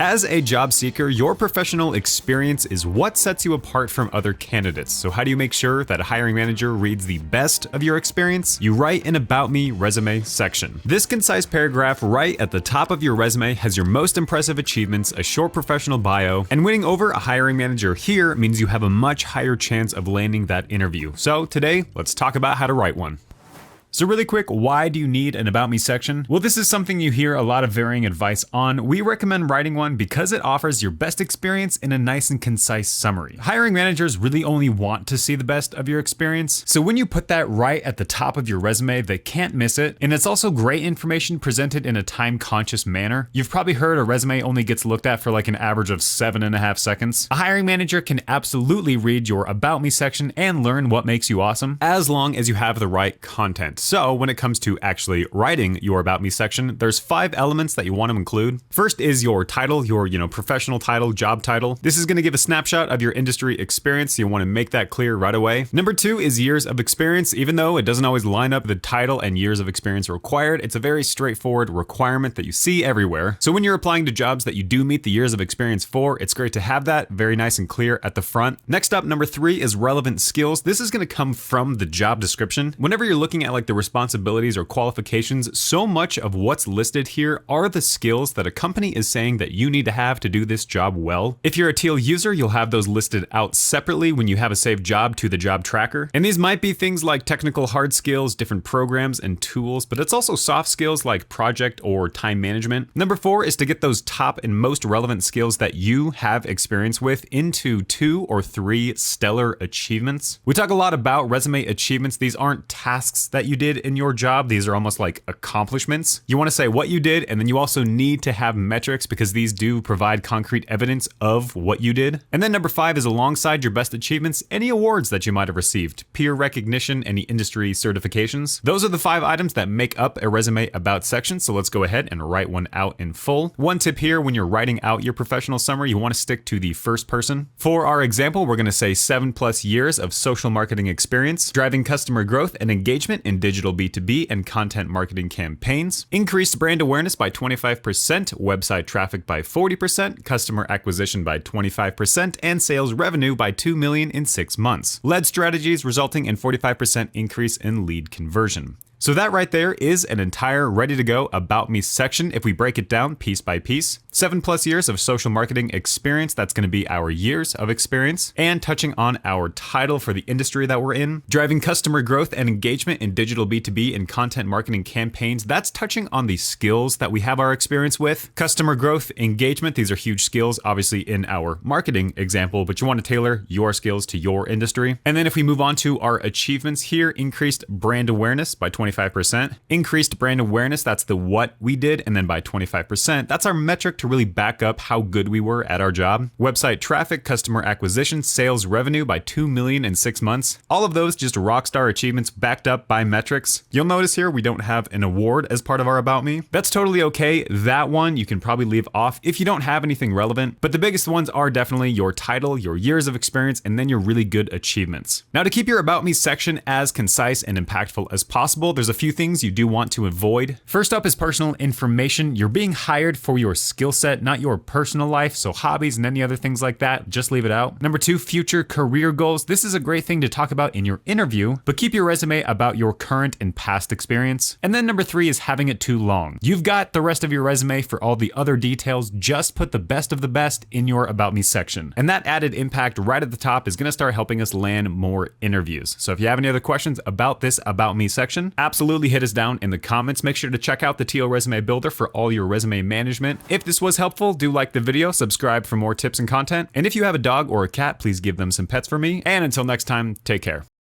As a job seeker, your professional experience is what sets you apart from other candidates. So how do you make sure that a hiring manager reads the best of your experience? You write an About Me resume section. This concise paragraph right at the top of your resume has your most impressive achievements, a short professional bio, and winning over a hiring manager here means you have a much higher chance of landing that interview. So today, let's talk about how to write one. So really quick, why do you need an About Me section? Well, this is something you hear a lot of varying advice on. We recommend writing one because it offers your best experience in a nice and concise summary. Hiring managers really only want to see the best of your experience. So when you put that right at the top of your resume, they can't miss it. And it's also great information presented in a time-conscious manner. You've probably heard a resume only gets looked at for like an average of 7.5 seconds. A hiring manager can absolutely read your About Me section and learn what makes you awesome, as long as you have the right content. So when it comes to actually writing your About Me section, there's 5 elements that you want to include. First is your title, your professional title, job title. This is going to give a snapshot of your industry experience. So you want to make that clear right away. Number 2 is years of experience. Even though it doesn't always line up the title and years of experience required, it's a very straightforward requirement that you see everywhere. So when you're applying to jobs that you do meet the years of experience for, it's great to have that very nice and clear at the front. Next up, number 3 is relevant skills. This is going to come from the job description. Whenever you're looking at like the responsibilities or qualifications, so much of what's listed here are the skills that a company is saying that you need to have to do this job well. If you're a Teal user, you'll have those listed out separately when you have a saved job to the job tracker. And these might be things like technical hard skills, different programs and tools, but it's also soft skills like project or time management. Number 4 is to get those top and most relevant skills that you have experience with into 2 or 3 stellar achievements. We talk a lot about resume achievements. These aren't tasks that you did in your job. These are almost like accomplishments. You want to say what you did, and then you also need to have metrics because these do provide concrete evidence of what you did. And then number 5 is alongside your best achievements, any awards that you might have received, peer recognition, any industry certifications. Those are the 5 items that make up a resume about section. So let's go ahead and write one out in full. One tip here, when you're writing out your professional summary, you want to stick to the first person. For our example, we're going to say 7+ years of social marketing experience, driving customer growth and engagement in digital B2B and content marketing campaigns, increased brand awareness by 25%, website traffic by 40%, customer acquisition by 25%, and sales revenue by $2 million in 6 months. Led strategies resulting in 45% increase in lead conversion. So that right there is an entire ready to go About Me section. If we break it down piece by piece, 7+ years of social marketing experience, that's going to be our years of experience, and touching on our title for the industry that we're in, driving customer growth and engagement in digital B2B and content marketing campaigns, that's touching on the skills that we have our experience with. Customer growth, engagement, these are huge skills, obviously in our marketing example, but you want to tailor your skills to your industry. And then if we move on to our achievements here, increased brand awareness by 25%, increased brand awareness, that's the what we did, and then by 25%, that's our metric to really back up how good we were at our job. Website traffic, customer acquisition, sales revenue by $2 million in 6 months. All of those just rockstar achievements backed up by metrics. You'll notice here we don't have an award as part of our About Me. That's totally okay. That one you can probably leave off if you don't have anything relevant, but the biggest ones are definitely your title, your years of experience, and then your really good achievements. Now, to keep your About Me section as concise and impactful as possible, there's a few things you do want to avoid. First up is personal information. You're being hired for your skill set, not your personal life, so hobbies and any other things like that, just leave it out. Number 2, future career goals. This is a great thing to talk about in your interview, but keep your resume about your current and past experience. And then number 3 is having it too long. You've got the rest of your resume for all the other details, just put the best of the best in your About Me section. And that added impact right at the top is gonna start helping us land more interviews. So if you have any other questions about this About Me section, absolutely hit us down in the comments. Make sure to check out the Teal Resume Builder for all your resume management. If this was helpful, do like the video, subscribe for more tips and content. And if you have a dog or a cat, please give them some pets for me. And until next time, take care.